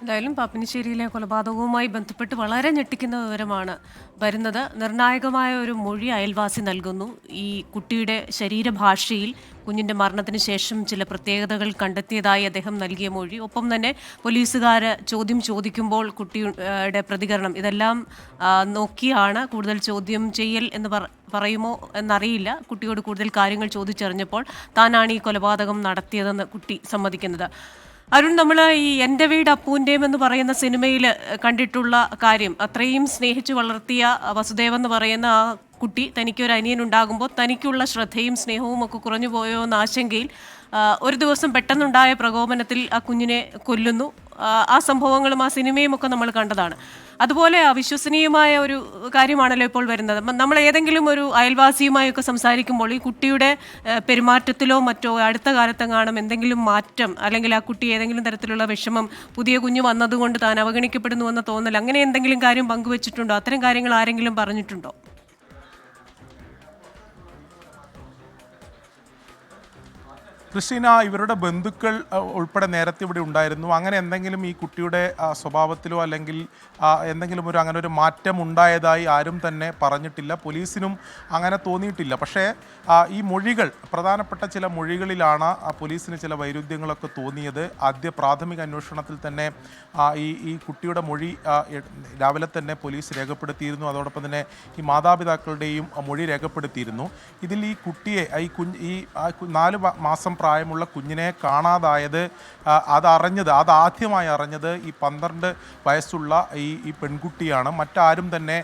എന്തായാലും പാപ്പിനിശ്ശേരിയിലെ കൊലപാതകവുമായി ബന്ധപ്പെട്ട് വളരെ ഞെട്ടിക്കുന്ന വിവരമാണ് വരുന്നത്. നിർണായകമായ ഒരു മൊഴി അയൽവാസി നൽകുന്നു. ഈ കുട്ടിയുടെ ശരീരഭാഷയിൽ കുഞ്ഞിന്റെ മരണത്തിന് ശേഷം ചില പ്രത്യേകതകൾ കണ്ടെത്തിയതായി അദ്ദേഹം നൽകിയ മൊഴി. ഒപ്പം തന്നെ പോലീസുകാർ ചോദ്യം ചോദിക്കുമ്പോൾ കുട്ടിയുടെ പ്രതികരണം ഇതെല്ലാം നോക്കിയാണ് കൂടുതൽ ചോദ്യം ചെയ്യൽ എന്ന് പറയുമോ എന്നറിയില്ല. കുട്ടിയോട് കൂടുതൽ കാര്യങ്ങൾ ചോദിച്ചറിഞ്ഞപ്പോൾ താനാണ് ഈ കൊലപാതകം നടത്തിയതെന്ന് കുട്ടി സമ്മതിക്കുന്നത്. അരുൺ, നമ്മൾ ഈ എൻ്റെ വീട് അപ്പൂൻ്റെയും എന്ന് പറയുന്ന സിനിമയിൽ കണ്ടിട്ടുള്ള കാര്യം, അത്രയും സ്നേഹിച്ചു വളർത്തിയ വസുദേവ് എന്ന് പറയുന്ന ആ കുട്ടി തനിക്കൊരു അനിയൻ ഉണ്ടാകുമ്പോൾ തനിക്കുള്ള ശ്രദ്ധയും സ്നേഹവും ഒക്കെ കുറഞ്ഞു പോയോ എന്ന ആശങ്കയിൽ ഒരു ദിവസം പെട്ടെന്നുണ്ടായ പ്രകോപനത്തിൽ ആ കുഞ്ഞിനെ കൊല്ലുന്നു. ആ സംഭവങ്ങളും ആ സിനിമയും ഒക്കെ നമ്മൾ കണ്ടതാണ്. അതുപോലെ അവിശ്വസനീയമായ ഒരു കാര്യമാണല്ലോ ഇപ്പോൾ വരുന്നത്. നമ്മൾ ഏതെങ്കിലും ഒരു അയൽവാസിയുമായൊക്കെ സംസാരിക്കുമ്പോൾ ഈ കുട്ടിയുടെ പെരുമാറ്റത്തിലോ മറ്റോ അടുത്ത കാലത്തെങ്ങാനും എന്തെങ്കിലും മാറ്റം, അല്ലെങ്കിൽ ആ കുട്ടി ഏതെങ്കിലും തരത്തിലുള്ള വിഷമം, പുതിയ കുഞ്ഞ് വന്നതുകൊണ്ട് താൻ അവഗണിക്കപ്പെടുന്നുവെന്ന തോന്നൽ, അങ്ങനെ എന്തെങ്കിലും കാര്യം പങ്കുവച്ചിട്ടുണ്ടോ? അത്തരം കാര്യങ്ങൾ ആരെങ്കിലും പറഞ്ഞിട്ടുണ്ടോ? ക്രിസ്റ്റീന, ഇവരുടെ ബന്ധുക്കൾ ഉൾപ്പെടെ നേരത്തെ ഇവിടെ ഉണ്ടായിരുന്നു. അങ്ങനെ എന്തെങ്കിലും ഈ കുട്ടിയുടെ സ്വഭാവത്തിലോ അല്ലെങ്കിൽ എന്തെങ്കിലും അങ്ങനെ ഒരു മാറ്റം ഉണ്ടായതായി ആരും തന്നെ പറഞ്ഞിട്ടില്ല. പോലീസിനും അങ്ങനെ തോന്നിയിട്ടില്ല. പക്ഷേ ഈ മൊഴികൾ, പ്രധാനപ്പെട്ട ചില മൊഴികളിലാണ് പോലീസിന് ചില വൈരുദ്ധ്യങ്ങളൊക്കെ തോന്നിയത്. ആദ്യ പ്രാഥമിക അന്വേഷണത്തിൽ തന്നെ ഈ കുട്ടിയുടെ മൊഴി രാവിലെ തന്നെ പോലീസ് രേഖപ്പെടുത്തിയിരുന്നു. അതോടൊപ്പം തന്നെ ഈ മാതാപിതാക്കളുടെയും മൊഴി രേഖപ്പെടുത്തിയിരുന്നു. ഇതിൽ ഈ കുട്ടിയെ ഈ 4 മാസം പ്രായമുള്ള കുഞ്ഞിനെ കാണാതായത് ആദ്യമായി അറിഞ്ഞത് ഈ 12 വയസ്സുള്ള ഈ പെൺകുട്ടിയാണ്. മറ്റാരും തന്നെ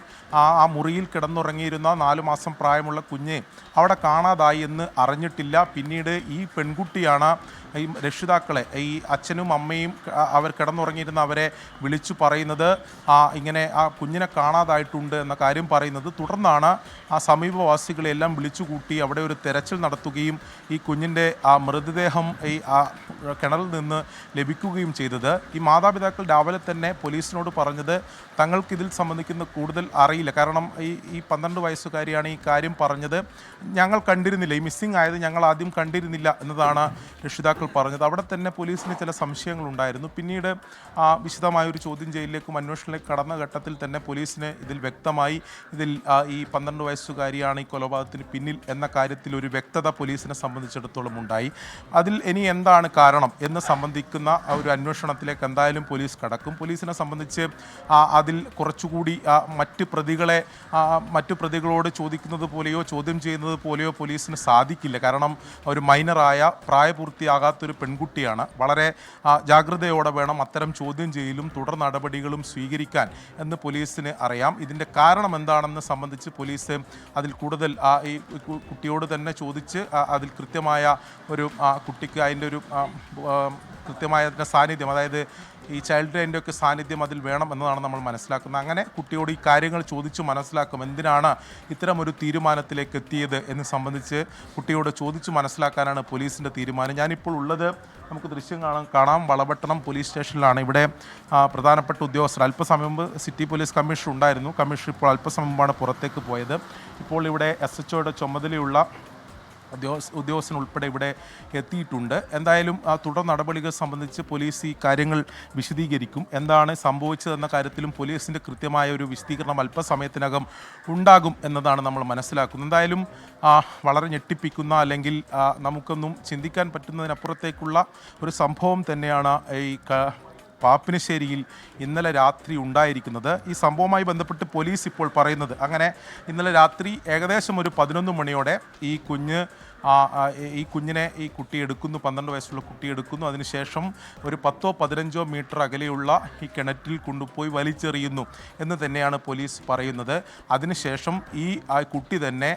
ആ മുറിയിൽ കിടന്നുറങ്ങിയിരുന്ന 4 മാസം പ്രായമുള്ള കുഞ്ഞ് അവിടെ കാണാതായി എന്ന് അറിഞ്ഞിട്ടില്ല. പിന്നീട് ഈ പെൺകുട്ടിയാണ് ഈ രക്ഷിതാക്കളെ, ഈ അച്ഛനും അമ്മയും അവർ കിടന്നുറങ്ങിയിരുന്ന അവരെ വിളിച്ചു പറയുന്നത്, ഇങ്ങനെ ആ കുഞ്ഞിനെ കാണാതായിട്ടുണ്ട് എന്ന കാര്യം പറയുന്നത്. തുടർന്നാണ് ആ സമീപവാസികളെല്ലാം വിളിച്ചുകൂട്ടി അവിടെ ഒരു തെരച്ചിൽ നടത്തുകയും ഈ കുഞ്ഞിൻ്റെ മൃതദേഹം ഈ കിണറിൽ നിന്ന് ലഭിക്കുകയും ചെയ്തത്. ഈ മാതാപിതാക്കൾ രാവിലെ തന്നെ പോലീസിനോട് പറഞ്ഞത് തങ്ങൾക്കിതിൽ സംബന്ധിക്കുന്ന കൂടുതൽ അറിയില്ല. കാരണം ഈ 12 വയസ്സുകാരിയാണ് ഈ കാര്യം പറഞ്ഞത്. ഞങ്ങൾ കണ്ടിരുന്നില്ല, ഈ മിസ്സിംഗ് ആയത് ഞങ്ങൾ ആദ്യം കണ്ടിരുന്നില്ല എന്നതാണ് രക്ഷിതാക്കൾ പറഞ്ഞത്. അവിടെ തന്നെ പോലീസിന് ചില സംശയങ്ങളുണ്ടായിരുന്നു. പിന്നീട് വിശദമായൊരു ചോദ്യം ചെയ്യലിലേക്കും അന്വേഷണത്തിലേക്ക് കടന്ന ഘട്ടത്തിൽ തന്നെ പോലീസിന് ഇതിൽ വ്യക്തമായി, ഇതിൽ ഈ 12 വയസ്സുകാരിയാണ് ഈ കൊലപാതകത്തിന് പിന്നിൽ എന്ന കാര്യത്തിൽ ഒരു വ്യക്തത പോലീസിനെ സംബന്ധിച്ചിടത്തോളം ഉണ്ടായി. അതിൽ ഇനി എന്താണ് കാരണം എന്ന് സംബന്ധിക്കുന്ന ഒരു അന്വേഷണത്തിലേക്ക് എന്തായാലും പോലീസ് കടക്കും. പോലീസിനെ സംബന്ധിച്ച് അതിൽ കുറച്ചുകൂടി മറ്റു പ്രതികളോട് ചോദിക്കുന്നത് പോലെയോ ചോദ്യം ചെയ്യുന്നത് പോലെയോ പോലീസിന് സാധിക്കില്ല. കാരണം ഒരു മൈനറായ പ്രായപൂർത്തിയാകാത്തൊരു പെൺകുട്ടിയാണ്. വളരെ ജാഗ്രതയോടെ വേണം അത്തരം ചോദ്യം ചെയ്യലും തുടർ നടപടികളും സ്വീകരിക്കാൻ എന്ന് പോലീസിന് അറിയാം. ഇതിൻ്റെ കാരണം എന്താണെന്ന് സംബന്ധിച്ച് പോലീസ് അതിൽ കൂടുതൽ ഈ കുട്ടിയോട് തന്നെ ചോദിച്ച് അതിൽ കൃത്യമായ ഒരു കുട്ടിക്ക് അതിൻ്റെ ഒരു കൃത്യമായ സാന്നിധ്യം, അതായത് ഈ ചൈൽഡ് ലൈൻ്റെ ഒക്കെ സാന്നിധ്യം അതിൽ വേണം എന്നതാണ് നമ്മൾ മനസ്സിലാക്കുന്നത്. അങ്ങനെ കുട്ടിയോട് ഈ കാര്യങ്ങൾ ചോദിച്ച് മനസ്സിലാക്കും, എന്തിനാണ് ഇത്തരമൊരു തീരുമാനത്തിലേക്ക് എത്തിയത് എന്ന് സംബന്ധിച്ച് കുട്ടിയോട് ചോദിച്ച് മനസ്സിലാക്കാനാണ് പോലീസിൻ്റെ തീരുമാനം. ഞാനിപ്പോൾ ഉള്ളത്, നമുക്ക് ദൃശ്യം കാണാം, വളപട്ടണം പോലീസ് സ്റ്റേഷനിലാണ്. ഇവിടെ പ്രധാനപ്പെട്ട ഉദ്യോഗസ്ഥർ, അല്പസമയം മുമ്പ് സിറ്റി പോലീസ് കമ്മീഷണർ ഉണ്ടായിരുന്നു. കമ്മീഷണർ ഇപ്പോൾ അല്പസമയം മുമ്പാണ് പുറത്തേക്ക് പോയത്. ഇപ്പോൾ ഇവിടെ SHOയുടെ ചുമതലയുള്ള ഉദ്യോഗസ്ഥൻ ഉൾപ്പെടെ ഇവിടെ എത്തിയിട്ടുണ്ട്. എന്തായാലും തുടർ നടപടികൾ സംബന്ധിച്ച് പോലീസ് ഈ കാര്യങ്ങൾ വിശദീകരിക്കും. എന്താണ് സംഭവിച്ചതെന്ന കാര്യത്തിലും പോലീസിൻ്റെ കൃത്യമായ ഒരു വിശദീകരണം അല്പസമയത്തിനകം ഉണ്ടാകും എന്നതാണ് നമ്മൾ മനസ്സിലാക്കുന്നത്. എന്തായാലും വളരെ ഞെട്ടിപ്പിക്കുന്ന, അല്ലെങ്കിൽ നമുക്കൊന്നും ചിന്തിക്കാൻ പറ്റുന്നതിനപ്പുറത്തേക്കുള്ള ഒരു സംഭവം തന്നെയാണ് ഈ പാപ്പിനിശ്ശേരിയിൽ ഇന്നലെ രാത്രി ഉണ്ടായിരിക്കുന്നത്. ഈ സംഭവവുമായി ബന്ധപ്പെട്ട് പോലീസ് ഇപ്പോൾ പറയുന്നത്, അങ്ങനെ ഇന്നലെ രാത്രി ഏകദേശം ഒരു 11 മണിയോടെ ഈ കുട്ടി എടുക്കുന്നു, 12 വയസ്സുള്ള കുട്ടി എടുക്കുന്നു. അതിനുശേഷം ഒരു 10-15 മീറ്റർ അകലെയുള്ള ഈ കിണറ്റിൽ കൊണ്ടുപോയി വലിച്ചെറിയുന്നു എന്ന് തന്നെയാണ് പോലീസ് പറയുന്നത്. അതിനുശേഷം ഈ കുട്ടി തന്നെ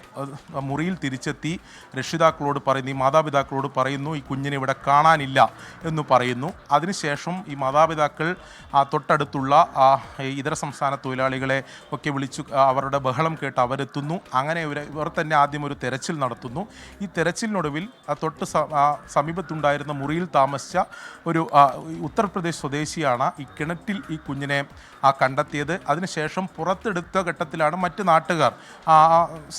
മുറിയിൽ തിരിച്ചെത്തി രക്ഷിതാക്കളോട് പറയുന്നു, ഈ മാതാപിതാക്കളോട് പറയുന്നു, ഈ കുഞ്ഞിനെ ഇവിടെ കാണാനില്ല എന്ന് പറയുന്നു. അതിനുശേഷം ഈ മാതാപിതാക്കൾ തൊട്ടടുത്തുള്ള ഇതര സംസ്ഥാന തൊഴിലാളികളെ ഒക്കെ വിളിച്ചു അവരുടെ ബഹളം കേട്ട് അവരെത്തുന്നു. അങ്ങനെ ഇവർ തന്നെ ആദ്യം ഒരു തെരച്ചിൽ നടത്തുന്നു. ഈ തെരച്ചിലിനൊടുവിൽ സമീപത്തുണ്ടായിരുന്ന മുറിയിൽ താമസിച്ച ഒരു ഉത്തർപ്രദേശ് സ്വദേശിയാണ് ഈ കിണറ്റിൽ ഈ കുഞ്ഞിനെ കണ്ടെത്തിയത്. അതിനുശേഷം പുറത്തെടുത്ത ഘട്ടത്തിലാണ് മറ്റ് നാട്ടുകാർ,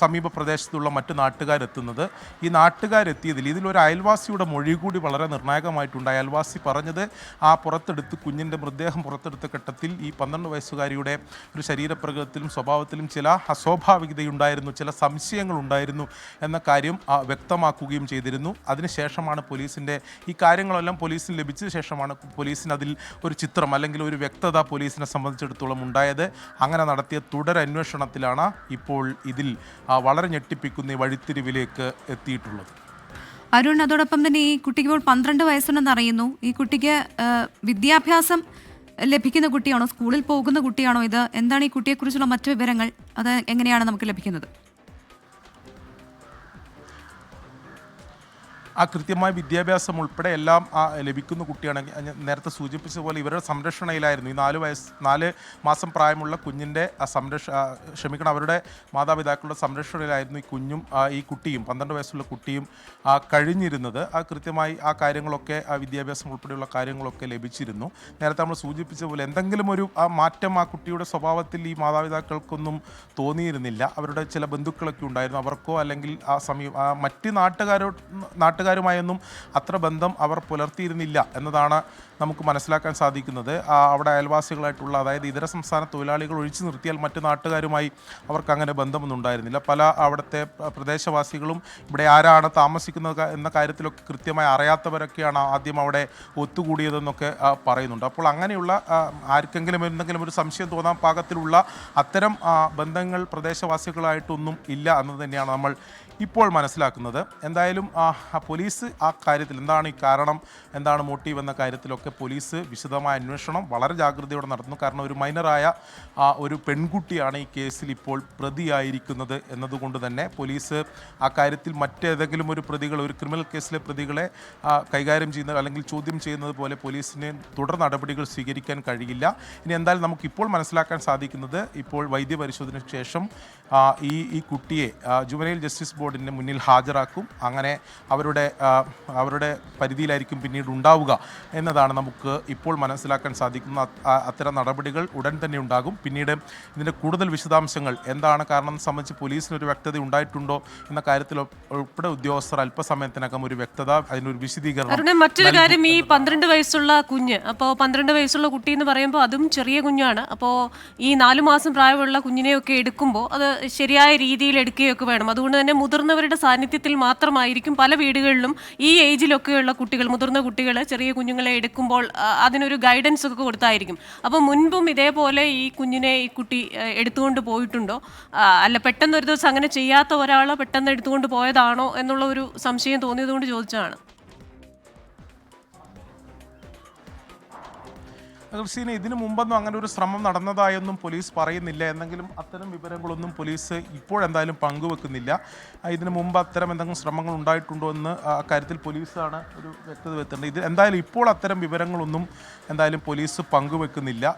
സമീപ പ്രദേശത്തുള്ള മറ്റ് നാട്ടുകാരെത്തുന്നത്. ഈ നാട്ടുകാരെത്തിയതിൽ ഇതിലൊരു അയൽവാസിയുടെ മൊഴി കൂടി വളരെ നിർണായകമായിട്ടുണ്ട്. അയൽവാസി പറഞ്ഞത് കുഞ്ഞിൻ്റെ മൃതദേഹം പുറത്തെടുത്ത ഘട്ടത്തിൽ ഈ 12 വയസ്സുകാരിയുടെ ഒരു ശരീരപ്രകൃതത്തിലും സ്വഭാവത്തിലും ചില അസ്വാഭാവികതയുണ്ടായിരുന്നു, ചില സംശയങ്ങളുണ്ടായിരുന്നു എന്ന കാര്യം വ്യക്തമാക്കുകയും ചെയ്തിരുന്നു. അതിനുശേഷമാണ് ഈ കാര്യങ്ങളെല്ലാം പോലീസിന് ലഭിച്ച ശേഷമാണ് പോലീസിന് അതിൽ ഒരു ചിത്രം അല്ലെങ്കിൽ ഒരു വ്യക്തത പോലീസിനെ സംബന്ധിച്ചിടത്തോളം ഉണ്ടായത്. അങ്ങനെ നടത്തിയ തുടരന്വേഷണത്തിലാണ് ഇപ്പോൾ ഇതിൽ വളരെ ഞെട്ടിപ്പിക്കുന്ന ഈ വഴിത്തിരിവിലേക്ക് എത്തിയിട്ടുള്ളത്. അരുൺ, അതോടൊപ്പം തന്നെ ഈ കുട്ടിക്ക് ഇപ്പോൾ 12 വയസ്സുണ്ടെന്ന് അറിയുന്നു. ഈ കുട്ടിക്ക് വിദ്യാഭ്യാസം ലഭിക്കുന്ന കുട്ടിയാണോ, സ്കൂളിൽ പോകുന്ന കുട്ടിയാണോ ഇത്? എന്താണ് ഈ കുട്ടിയെക്കുറിച്ചുള്ള മറ്റു വിവരങ്ങൾ? അത് എങ്ങനെയാണ് നമുക്ക് ലഭിക്കുന്നത്? കൃത്യമായ വിദ്യാഭ്യാസം ഉൾപ്പെടെ എല്ലാം ലഭിക്കുന്ന കുട്ടിയാണ്. നേരത്തെ സൂചിപ്പിച്ച പോലെ ഇവരുടെ സംരക്ഷണയിലായിരുന്നു ഈ 4 മാസം പ്രായമുള്ള കുഞ്ഞിൻ്റെ അവരുടെ മാതാപിതാക്കളുടെ സംരക്ഷണയിലായിരുന്നു ഈ കുട്ടിയും 12 വയസ്സുള്ള കുട്ടിയും കഴിഞ്ഞിരുന്നത്. കൃത്യമായി ആ കാര്യങ്ങളൊക്കെ വിദ്യാഭ്യാസം ഉൾപ്പെടെയുള്ള കാര്യങ്ങളൊക്കെ ലഭിച്ചിരുന്നു. നേരത്തെ നമ്മൾ സൂചിപ്പിച്ച പോലെ എന്തെങ്കിലും ഒരു മാറ്റം ആ കുട്ടിയുടെ സ്വഭാവത്തിൽ ഈ മാതാപിതാക്കൾക്കൊന്നും തോന്നിയിരുന്നില്ല. അവരുടെ ചില ബന്ധുക്കളൊക്കെ ഉണ്ടായിരുന്നു. അവർക്കോ അല്ലെങ്കിൽ മറ്റ് നാട്ടുകാരുമായൊന്നും അത്ര ബന്ധം അവർ പുലർത്തിയിരുന്നില്ല എന്നതാണ് നമുക്ക് മനസ്സിലാക്കാൻ സാധിക്കുന്നത്. അവിടെ അയൽവാസികളായിട്ടുള്ള, അതായത് ഇതര സംസ്ഥാന തൊഴിലാളികൾ ഒഴിച്ചു നിർത്തിയാൽ മറ്റ് നാട്ടുകാരുമായി അവർക്ക് അങ്ങനെ ബന്ധമൊന്നും ഉണ്ടായിരുന്നില്ല. പല അവിടുത്തെ പ്രദേശവാസികളും ഇവിടെ ആരാണ് താമസിക്കുന്നത് എന്ന കാര്യത്തിലൊക്കെ കൃത്യമായി അറിയാത്തവരൊക്കെയാണ് ആദ്യം അവിടെ ഒത്തുകൂടിയതെന്നൊക്കെ പറയുന്നുണ്ട്. അപ്പോൾ അങ്ങനെയുള്ള ആർക്കെങ്കിലും എന്തെങ്കിലും ഒരു സംശയം തോന്നാൻ പാകത്തിലുള്ള അത്തരം ബന്ധങ്ങൾ പ്രദേശവാസികളായിട്ടൊന്നും ഇല്ല എന്ന് തന്നെയാണ് നമ്മൾ ഇപ്പോൾ മനസ്സിലാക്കുന്നത്. എന്തായാലും പോലീസ് ആ കാര്യത്തിൽ എന്താണ് ഈ കാരണം, എന്താണ് മോട്ടീവ് എന്ന കാര്യത്തിലൊക്കെ പോലീസ് വിശദമായ അന്വേഷണം വളരെ ജാഗ്രതയോടെ നടത്തുന്നു. കാരണം ഒരു മൈനറായ ഒരു പെൺകുട്ടിയാണ് ഈ കേസിൽ ഇപ്പോൾ പ്രതിയായിരിക്കുന്നത് എന്നതുകൊണ്ട് തന്നെ പോലീസ് ആ കാര്യത്തിൽ മറ്റേതെങ്കിലും ഒരു ക്രിമിനൽ കേസിലെ പ്രതികളെ കൈകാര്യം ചെയ്യുന്നത് അല്ലെങ്കിൽ ചോദ്യം ചെയ്യുന്നത് പോലെ പോലീസിന് തുടർ നടപടികൾ സ്വീകരിക്കാൻ കഴിയില്ല. ഇനി എന്തായാലും നമുക്കിപ്പോൾ മനസ്സിലാക്കാൻ സാധിക്കുന്നത്, ഇപ്പോൾ വൈദ്യപരിശോധനയ്ക്ക് ശേഷം ഈ കുട്ടിയെ ജുവനൈൽ ജസ്റ്റിസ് ബോർഡിന് മുന്നിൽ ഹാജരാക്കും. അങ്ങനെ അവരുടെ പരിധിയിലായിരിക്കും പിന്നീട് ഉണ്ടാവുക എന്നതാണ് നമുക്ക് ഇപ്പോൾ മനസ്സിലാക്കാൻ സാധിക്കുന്ന. അത്തരം നടപടികൾ ഉടൻ തന്നെ ഉണ്ടാകും. പിന്നീട് ഇതിൻ്റെ കൂടുതൽ വിശദാംശങ്ങൾ എന്താണ് കാരണം സംബന്ധിച്ച് പോലീസിനൊരു വ്യക്തത ഉണ്ടായിട്ടുണ്ടോ എന്ന കാര്യത്തിൽ ഉൾപ്പെടെ ഉദ്യോഗസ്ഥർ അല്പസമയത്തിനകം ഒരു വ്യക്തത, അതിനൊരു വിശദീകരണം. മറ്റൊരു കാര്യം, ഈ 12 വയസ്സുള്ള കുഞ്ഞ്, അപ്പോൾ 12 വയസ്സുള്ള കുട്ടി എന്ന് പറയുമ്പോൾ അതും ചെറിയ കുഞ്ഞാണ്. അപ്പോൾ ഈ 4 മാസം പ്രായമുള്ള കുഞ്ഞിനെയൊക്കെ എടുക്കുമ്പോൾ അത് ശരിയായ രീതിയിൽ എടുക്കുകയൊക്കെ വേണം. അതുകൊണ്ട് തന്നെ മുതിർന്നവരുടെ സാന്നിധ്യത്തിൽ മാത്രമായിരിക്കും പല വീടുകളിലും ഈ ഏജിലൊക്കെയുള്ള കുട്ടികൾ, മുതിർന്ന കുട്ടികൾ ചെറിയ കുഞ്ഞുങ്ങളെ എടുക്കുമ്പോൾ അതിനൊരു ഗൈഡൻസ് ഒക്കെ കൊടുത്തായിരിക്കും. അപ്പോൾ മുൻപും ഇതേപോലെ ഈ കുട്ടി എടുത്തുകൊണ്ട് പോയിട്ടുണ്ടോ, അല്ല പെട്ടെന്ന് ഒരു ദിവസം അങ്ങനെ ചെയ്യാത്ത ഒരാൾ പെട്ടെന്ന് എടുത്തുകൊണ്ട് പോയതാണോ എന്നുള്ള ഒരു സംശയം തോന്നിയതുകൊണ്ട് ചോദിച്ചതാണ്. ക്രിസ്റ്റീന, ഇതിനു മുമ്പൊന്നും അങ്ങനെ ഒരു ശ്രമം നടന്നതായൊന്നും പോലീസ് പറയുന്നില്ല. എന്നെങ്കിലും അത്തരം വിവരങ്ങളൊന്നും പോലീസ് ഇപ്പോഴെന്തായാലും പങ്കുവെക്കുന്നില്ല. ഇതിനു മുമ്പ് അത്തരം എന്തെങ്കിലും ശ്രമങ്ങൾ ഉണ്ടായിട്ടുണ്ടോ എന്ന് അക്കാര്യത്തിൽ പോലീസാണ് ഒരു വ്യക്തത വരുത്തേണ്ടത്. എന്തായാലും ഇപ്പോൾ അത്തരം വിവരങ്ങളൊന്നും എന്തായാലും പോലീസ് പങ്കുവെക്കുന്നില്ല.